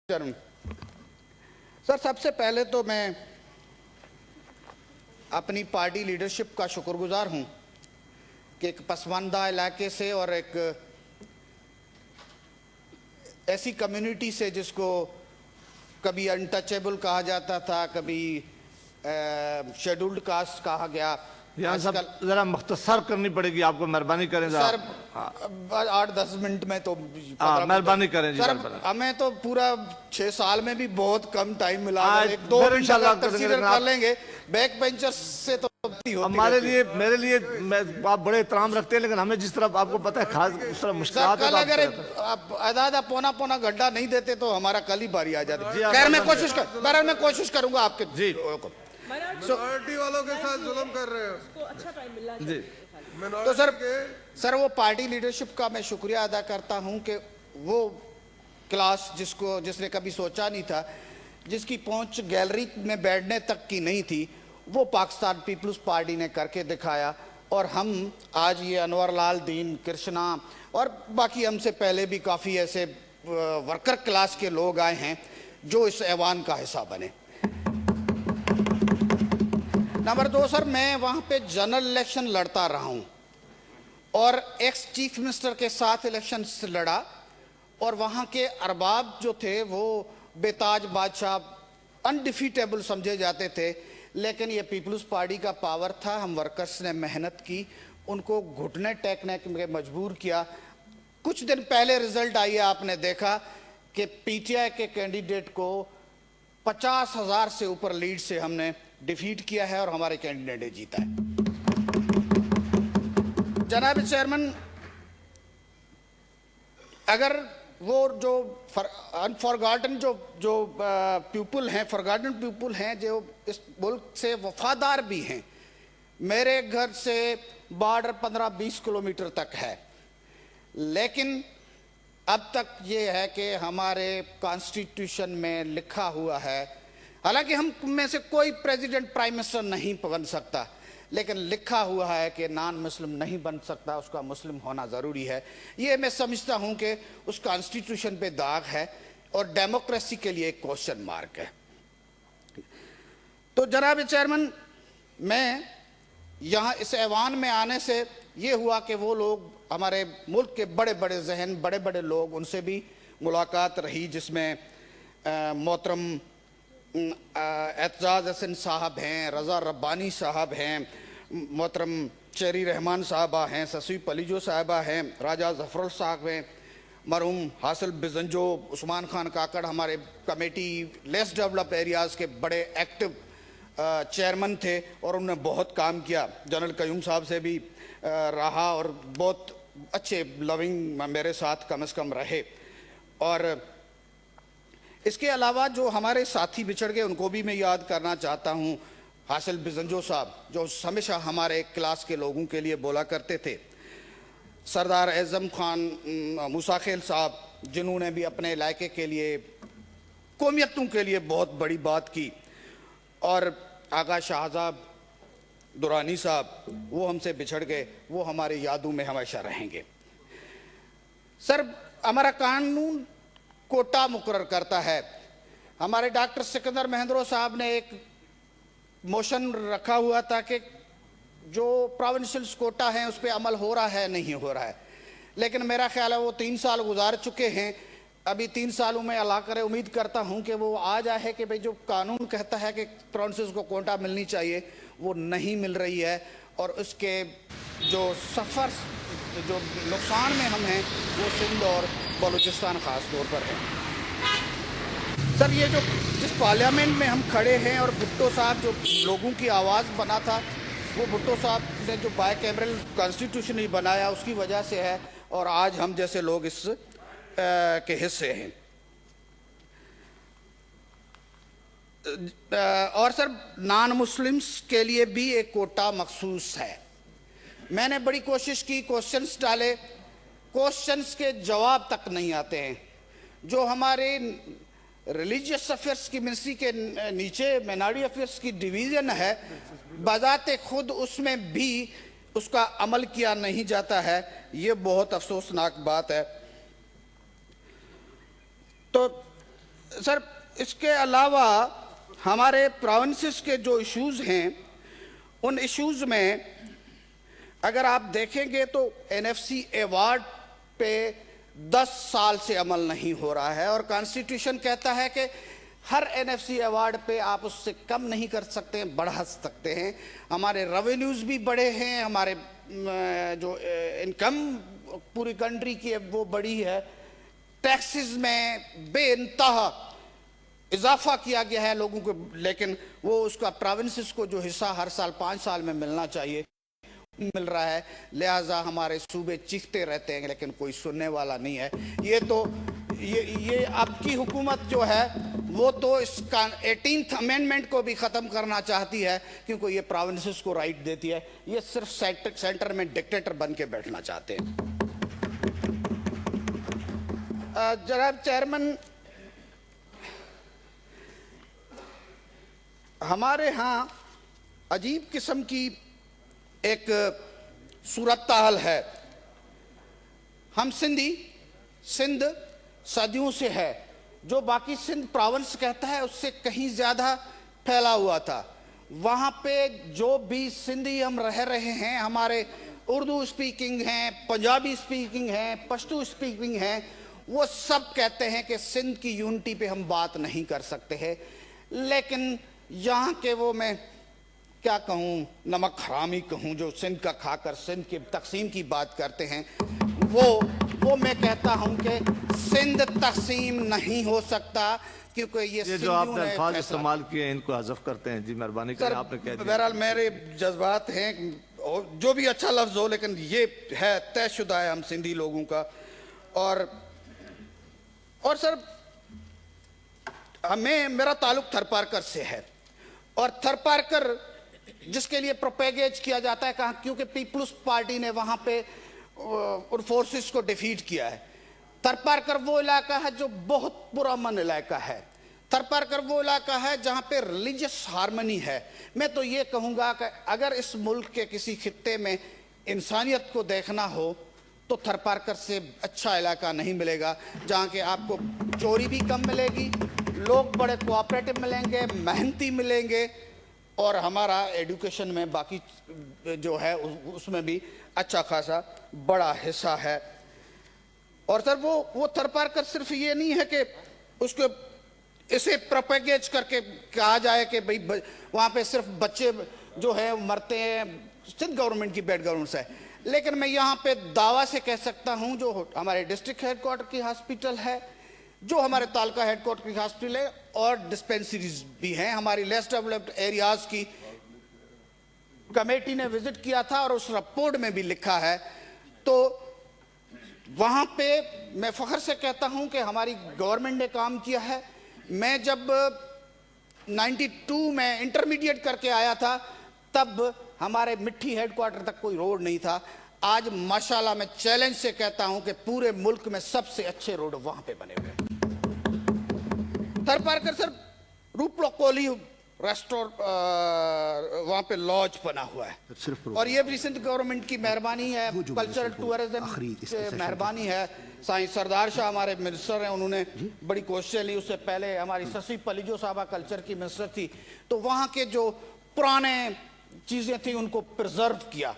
Sir, सबसे पहले तो मैं अपनी पार्टी लीडरशिप का शुक्रगुजार हूं कि एक पसमानदा इलाके से और एक ऐसी कम्युनिटी से जिसको कभी अनटचेबल कहा जाता था, कभी शेड्यूल्ड कास्ट कहा गया। यहाँ सब जरा मुख्तसर करनी पड़ेगी आपको, मेहरबानी करें सर। 8-10 मिनट में तो मेहरबानी करें जी। सर हमें तो पूरा 6 साल में भी बहुत कम टाइम मिला, 1-2 मिनट कर लेंगे। बैक बेंचर्स से तो हमारे लिए, मेरे लिए आप बड़े एहतराम रखते हैं, लेकिन हमें जिस तरह आपको पता है खास उस तरह मुश्किल अगर आधा पौना घंटा नहीं देते तो हमारा कल ही बारी आ जाती। खैर मैं कोशिश करूंगा आपके जी मिनॉरिटी वालों के साथ जुल्म कर रहे हो। अच्छा टाइम मिल रहा है जी। तो सर वो पार्टी लीडरशिप का मैं शुक्रिया अदा करता हूं कि वो क्लास जिसने कभी सोचा नहीं था, जिसकी पहुंच गैलरी में बैठने तक की नहीं थी, वो पाकिस्तान पीपल्स पार्टी ने करके दिखाया। और हम आज ये अनवर लाल, दीन, कृष्णा और बाकी हमसे पहले भी काफ़ी ऐसे वर्कर क्लास के लोग आए हैं जो इस ऐवान का हिस्सा बने। नंबर 2 सर, मैं वहाँ पे जनरल इलेक्शन लड़ता रहा हूँ और एक्स चीफ मिनिस्टर के साथ इलेक्शन लड़ा, और वहाँ के अरबाब जो थे वो बेताज बादशाह, अनडिफीटेबल समझे जाते थे। लेकिन ये पीपल्स पार्टी का पावर था, हम वर्कर्स ने मेहनत की, उनको घुटने टेकने के मजबूर किया। कुछ दिन पहले रिजल्ट आई है, आपने देखा कि पीटीआई के कैंडिडेट को 50,000 से ऊपर लीड से हमने डिफीट किया है और हमारे कैंडिडेट ने जीता है। जनाब चेयरमैन, अगर वो जो अनफॉरगॉटन जो पीपल हैं जो इस मुल्क से वफादार भी हैं, मेरे घर से बॉर्डर 15-20 किलोमीटर तक है, लेकिन अब तक ये है कि हमारे कॉन्स्टिट्यूशन में लिखा हुआ है, हालांकि हम में से कोई प्रेसिडेंट प्राइम मिनिस्टर नहीं बन सकता, लेकिन लिखा हुआ है कि नॉन मुस्लिम नहीं बन सकता, उसका मुस्लिम होना ज़रूरी है। ये मैं समझता हूं कि उस कॉन्स्टिट्यूशन पे दाग है और डेमोक्रेसी के लिए एक क्वेश्चन मार्क है। तो जनाब चेयरमैन, मैं यहाँ इस ऐवान में आने से ये हुआ कि वो लोग, हमारे मुल्क के बड़े बड़े जहन, बड़े बड़े लोग, उनसे भी मुलाकात रही, जिसमें मोहतरम एतजाज हसन साहब हैं, रज़ा रब्बानी साहब हैं, मोहतरम चेरी रहमान साहबा हैं, ससी पलीजो साहबा हैं, राजा जफरुल साहब हैं, मरहूम हासिल बिजंजो, उस्मान खान काकड़ हमारे कमेटी लेस डेवलप एरियाज़ के बड़े एक्टिव चेयरमैन थे और उन्होंने बहुत काम किया। जनरल कयूम साहब से भी रहा और बहुत अच्छे लविंग मेरे साथ कम से कम रहे। और इसके अलावा जो हमारे साथी बिछड़ गए उनको भी मैं याद करना चाहता हूँ। हासिल बिजंजो साहब जो हमेशा हमारे क्लास के लोगों के लिए बोला करते थे, सरदार एज़म खान मूसा खेल साहब, जिन्होंने भी अपने इलाके के लिए, कौमियतों के लिए बहुत बड़ी बात की, और आगा शाहजाब दुरानी साहब, वो हमसे बिछड़ गए, वो हमारे यादों में हमेशा रहेंगे। सर, हमारा कानून कोटा मुकर्रर करता है। हमारे डॉक्टर सिकंदर महेंद्रो साहब ने एक मोशन रखा हुआ था कि जो प्रोविंशियल कोटा है उस पर अमल हो रहा है, नहीं हो रहा है, लेकिन मेरा ख्याल है वो 3 साल गुजार चुके हैं। अभी 3 सालों में अल्लाह करे, उम्मीद करता हूं कि वो आ जाए कि भाई जो कानून कहता है कि प्रोविंसेस को कोटा मिलनी चाहिए, वो नहीं मिल रही है, और उसके जो सफ़र, जो नुकसान में हम हैं, वो सिंध और बलूचिस्तान ख़ास तौर पर है। सर, ये जो जिस पार्लियामेंट में हम खड़े हैं और भुट्टो साहब जो लोगों की आवाज़ बना था, वो भुट्टो साहब ने जो बाय कैमरल कॉन्स्टिट्यूशन ही बनाया, उसकी वजह से है, और आज हम जैसे लोग इस के हिस्से हैं। और सर, नॉन मुस्लिम्स के लिए भी एक कोटा मखसूस है। मैंने बड़ी कोशिश की, क्वेश्चंस डाले, क्वेश्चंस के जवाब तक नहीं आते हैं। जो हमारे रिलीजियस अफेयर्स की मिनिस्ट्री के नीचे माइनॉरिटी अफेयर्स की डिवीज़न है, बजाते खुद उसमें भी उसका अमल किया नहीं जाता है। ये बहुत अफसोसनाक बात है। तो सर इसके अलावा हमारे प्रोविंसेस के जो इश्यूज हैं उन इश्यूज में अगर आप देखेंगे तो एनएफसी अवार्ड पे 10 साल से अमल नहीं हो रहा है और कॉन्स्टिट्यूशन कहता है कि हर एनएफसी अवार्ड पे आप उससे कम नहीं कर सकते हैं, बढ़ा सकते हैं। हमारे रेवेन्यूज भी बढ़े हैं, हमारे जो इनकम पूरी कंट्री की है वो बढ़ी है, टैक्सेस में बेइंतहा इजाफा किया गया है लोगों को, लेकिन वो उसका प्रोविंसेस को जो हिस्सा हर साल 5 साल में मिलना चाहिए मिल रहा है। लिहाजा हमारे सूबे चीखते रहते हैं लेकिन कोई सुनने वाला नहीं है। ये तो ये आपकी हुकूमत जो है वो तो इस 18th अमेंडमेंट को भी ख़त्म करना चाहती है क्योंकि ये प्रोविंसेस को राइट देती है। ये सिर्फ सेंटर में डिक्टेटर बन के बैठना चाहते हैं। जनाब चेयरमैन, हमारे यहाँ अजीब किस्म की एक सूरत हाल है। हम सिंध सदियों से है, जो बाकी सिंध प्रोविंस कहता है उससे कहीं ज़्यादा फैला हुआ था। वहाँ पे जो भी सिंधी हम रह रहे हैं, हमारे उर्दू स्पीकिंग हैं, पंजाबी स्पीकिंग हैं, पश्तो स्पीकिंग हैं, वो सब कहते हैं कि सिंध की यूनिटी पे हम बात नहीं कर सकते हैं। लेकिन यहाँ के वो मैं क्या कहूँ, नमक हरामी कहूँ, जो सिंध का खाकर सिंध के तकसीम की बात करते हैं, वो मैं कहता हूँ कि सिंध तकसीम नहीं हो सकता क्योंकि ये जो आपने अल्फाज इस्तेमाल किए इनको हज़फ करते हैं। जी मेहरबानी करें, आपने कह दिया। बहरहाल मेरे जज्बात हैं, जो भी अच्छा लफ्ज़ हो, लेकिन ये है तयशुदा है हम सिंधी लोगों का। और सर मेरा ताल्लुक थरपारकर से है और थरपारकर जिसके लिए प्रोपेगेज किया जाता है कहा क्योंकि पीपल्स पार्टी ने वहां पे उन फोर्सेस को डिफीट किया है। थरपारकर वो इलाका है जो बहुत पुरअमन इलाका है। थरपारकर वो इलाका है जहां पे रिलीजियस हार्मनी है। मैं तो ये कहूंगा कि अगर इस मुल्क के किसी खित्ते में इंसानियत को देखना हो तो थरपारकर से अच्छा इलाका नहीं मिलेगा, जहाँ के आपको चोरी भी कम मिलेगी, लोग बड़े कोऑपरेटिव मिलेंगे, मेहनती मिलेंगे और हमारा एजुकेशन में बाकी जो है उसमें भी अच्छा खासा बड़ा हिस्सा है। और सर वो थरपारकर सिर्फ ये नहीं है कि उसको इसे प्रोपेगेज करके कहा जाए कि भाई वहाँ पे सिर्फ बच्चे जो है मरते हैं, सिंध गवर्नमेंट की बैड गवर्नमेंट है। लेकिन मैं यहाँ पे दावा से कह सकता हूँ जो हमारे डिस्ट्रिक्ट हेडक्वार्टर की हॉस्पिटल है, जो हमारे तालका हेडक्वार्टर की हॉस्पिटल है और डिस्पेंसरीज भी हैं, हमारी लेस डेवलप्ड एरियाज की कमेटी ने विजिट किया था और उस रिपोर्ट में भी लिखा है। तो वहाँ पे मैं फख्र से कहता हूँ कि हमारी गवर्नमेंट ने काम किया है। मैं जब 92 में इंटरमीडिएट करके आया था तब हमारे मिट्टी हेडक्वार्टर तक कोई रोड नहीं था। आज माशाल्लाह मैं चैलेंज से कहता हूं कि पूरे मुल्क में सबसे अच्छे रोड वहां पे बने हुए हैं। थरपारकर सर रूपलो कोली रेस्टोरेंट वहां पे लॉज बना हुआ है और ये भी सिंध गवर्नमेंट की मेहरबानी है, कल्चरल टूरिज्म की मेहरबानी है। साईं सरदार शाह हमारे मिनिस्टर हैं, उन्होंने बड़ी कोशिशें ली। उससे पहले हमारी ससी पलीजो साहबा कल्चर की मिनिस्टर थी, तो वहाँ के जो पुराने चीजें थी उनको प्रिजर्व किया।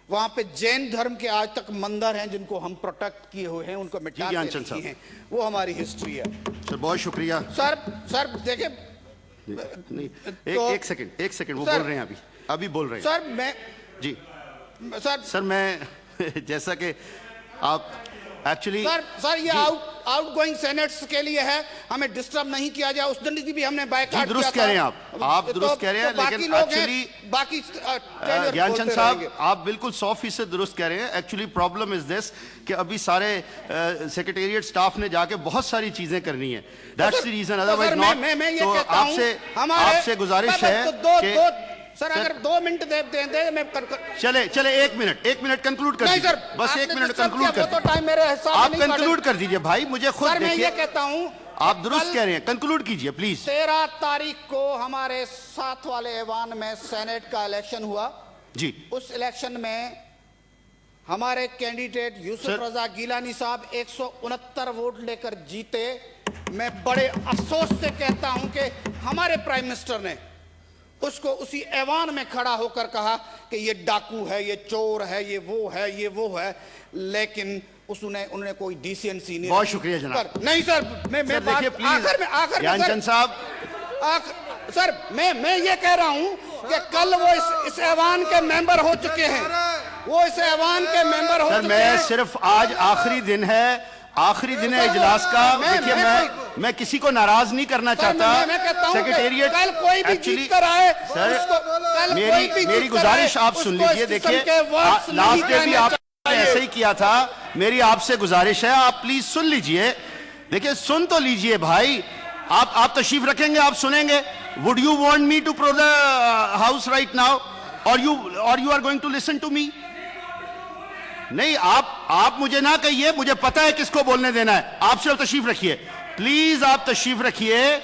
वहां पे जैन धर्म के आज तक मंदिर हैं जिनको हम प्रोटेक्ट किए हुए हैं, उनको मिटा के रखी हैं, वो हमारी हिस्ट्री है। सर बहुत शुक्रिया। सर देखिए नहीं, एक सेकंड वो बोल रहे हैं, अभी बोल रहे हैं सर। मैं जी सर मैं जैसा कि आप एक्चुअली सर ये आउटगोइंग सेनेट्स के लिए है, हमें डिस्टर्ब नहीं किया जाए। उस दिन की भी हमने बायकॉट दुरुस्त कह रहे हैं आप दुरुस्त कह रहे हैं, लेकिन एक्चुअली बाकी ज्ञानचंद साहब आप बिल्कुल 100% दुरुस्त कह रहे हैं। एक्चुअली प्रॉब्लम इज दिस कि अभी सारे सेक्रेटेरिएट स्टाफ ने जाके बहुत सारी चीजें करनी है, that's the reason, otherwise not. तो आपसे गुजारिश है कि सर अगर 2 मिनट दे मैं चले 1 मिनट कंक्लूड कर दीजिए, बस 1 मिनट कंक्लूड कर तो टाइम मेरे हिसाब से आप कंक्लूड कर दीजिए भाई, मुझे खुद देखिए। मैं ये कहता हूं आप दुरुस्त कह रहे हैं, कंक्लूड कीजिए प्लीज। 13 तारीख को हमारे साथ वाले ऐवान में सेनेट का इलेक्शन हुआ जी। उस इलेक्शन में हमारे कैंडिडेट यूसुफ रजा गिलानी साहब 169 वोट लेकर जीते। मैं बड़े अफसोस से कहता हूं कि हमारे प्राइम मिनिस्टर ने उसको उसी ऐवान में खड़ा होकर कहा कि ये डाकू है, ये चोर है, ये वो है, लेकिन उन्होंने कोई डिसेंसी नहीं। बहुत शुक्रिया जनाब। नहीं सर, मैं आखिर में ज्ञानचंद साहब, सर मैं ये कह रहा हूं कि कल वो इस ऐवान के मेंबर हो चुके हैं, वो इस ऐवान के मेंबर हो चुके हैं। मैं सिर्फ आज आखिरी दिन है इजलास का। देखिए, मैं किसी को नाराज नहीं करना चाहता। सेक्रेटेरिएट कल कोई भी जीत कर आए, मेरी गुजारिश आप सुन लीजिए। देखिए, लास्ट डे भी आपने ऐसे ही किया था। मेरी आपसे गुजारिश है, आप प्लीज सुन लीजिए। देखिए, सुन तो लीजिए भाई। आप तशरीफ रखेंगे, आप सुनेंगे। Would you want me to pro the house right now और you are going to listen to me? नहीं, आप मुझे ना कहिए, मुझे पता है किसको बोलने देना है। आप सिर्फ तशरीफ रखिए, प्लीज आप तशरीफ रखिए।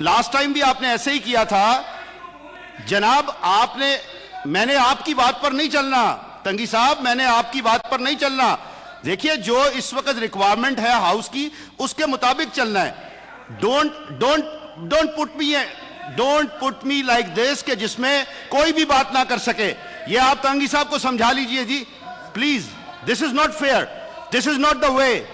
लास्ट टाइम भी आपने ऐसे ही किया था जनाब। मैंने आपकी बात पर नहीं चलना तंगी साहब, मैंने आपकी बात पर नहीं चलना। देखिए, जो इस वक्त रिक्वायरमेंट है हाउस की, उसके मुताबिक चलना है। Don't put me like this कि जिसमें कोई भी बात ना कर सके। ये आप तंगी साहब को समझा लीजिए ji please. This is not fair, this is not the way.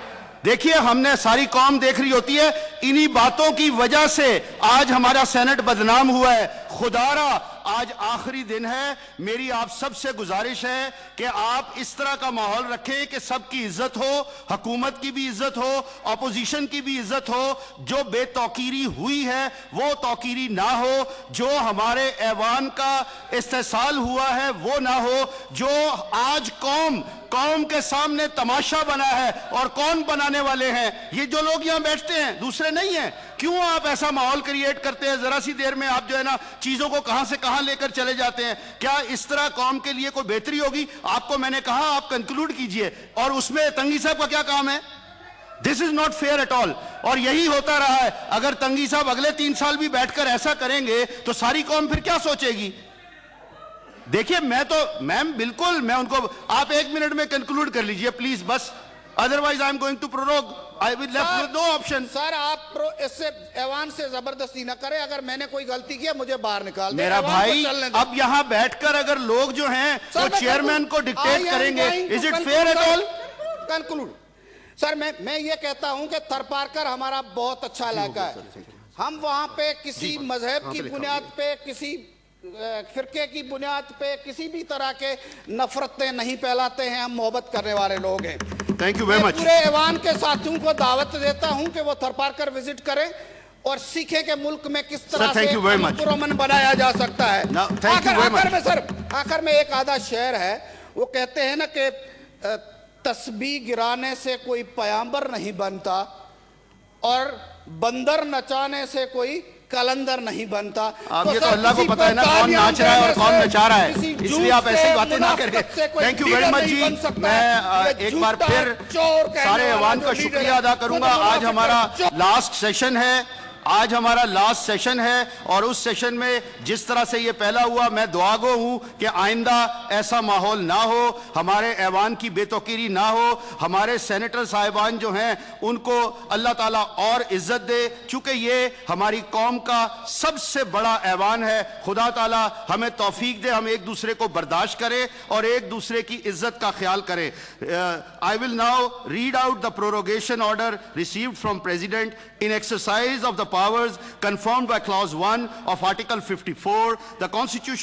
देखिए, हमने सारी कौम देख रही होती है, इन्हीं बातों की वजह से आज हमारा सेनेट बदनाम हुआ है। खुदारा, आज आखिरी दिन है। मेरी आप सबसे गुजारिश है कि आप इस तरह का माहौल रखें कि सबकी इज्जत हो, हुकूमत की भी इज्जत हो, अपोजिशन की भी इज्जत हो। जो बेतौकीरी हुई है वो तौकीरी ना हो, जो हमारे ऐवान का इस्तेसाल हुआ है वो ना हो। जो आज कौम के सामने तमाशा बना है, और कौन बनाने वाले हैं? ये जो लोग यहां बैठते हैं, दूसरे नहीं हैं। क्यों आप ऐसा माहौल क्रिएट करते हैं? जरा सी देर में आप जो है ना चीजों को कहां से कहां लेकर चले जाते हैं। क्या इस तरह कौम के लिए कोई बेहतरी होगी? आपको मैंने कहा आप कंक्लूड कीजिए, और उसमें तंगी साहब का क्या काम है? This is not fair at all. और यही होता रहा है। अगर तंगी साहब अगले 3 साल भी बैठकर ऐसा करेंगे तो सारी कौम फिर क्या सोचेगी? देखिए, मैम बिल्कुल, मैं उनको, आप 1 मिनट में कंक्लूड कर लीजिए प्लीज, बस। Otherwise I am going to prorogue, I will left with no option. Sir, आप इससे ऐवान से जबरदस्ती ना करें। अगर मैंने कोई गलती की, मुझे बाहर निकाल दे। मेरा भाई, अब यहाँ बैठकर अगर लोग जो हैं वो चेयरमैन को डिक्टेट करेंगे, is it fair at all? Conclude sir, मैं ये कहता हूं कि थरपारकर हमारा बहुत अच्छा इलाका है। हम वहां पे किसी मजहब की बुनियाद पे, किसी फिरके की बुनियाद पे किसी भी तरह के नफरतें नहीं फैलाते हैं। हम मोहब्बत करने वाले लोग हैं। Thank you very much. पूरे ऐवान के साथियों को दावत देता हूं कि वो थरपारकर विजिट करें और सीखें कि मुल्क में किस तरह से पुरअमन बनाया जा सकता है। आखिर में एक आधा शेर है, वो कहते हैं ना कि तस्बीह गिराने से कोई पयंबर नहीं बनता और बंदर नचाने से कोई कलंदर नहीं बनता। आप ये तो अल्लाह को पता है ना कौन नाच रहा है और कौन नचा रहा है, इसलिए आप ऐसी बातें ना करें। थैंक यू वेरी मच जी। मैं एक बार फिर सारे ऐवान का शुक्रिया अदा करूंगा। आज हमारा लास्ट सेशन है और उस सेशन में जिस तरह से ये पहला हुआ, मैं दुआगो हूं कि आइंदा ऐसा माहौल ना हो, हमारे ऐवान की बेतौकीरी ना हो, हमारे सेनेटर साहिबान जो हैं उनको अल्लाह ताला और इज्जत दे। चूंकि ये हमारी कौम का सबसे बड़ा ऐवान है, खुदा ताला हमें तौफीक दे, हम एक दूसरे को बर्दाश्त करें और एक दूसरे की इज्जत का ख्याल करें। I will now read out the prorogation order received from president in exercise of the powers confirmed by clause 1 of article 54 the constitution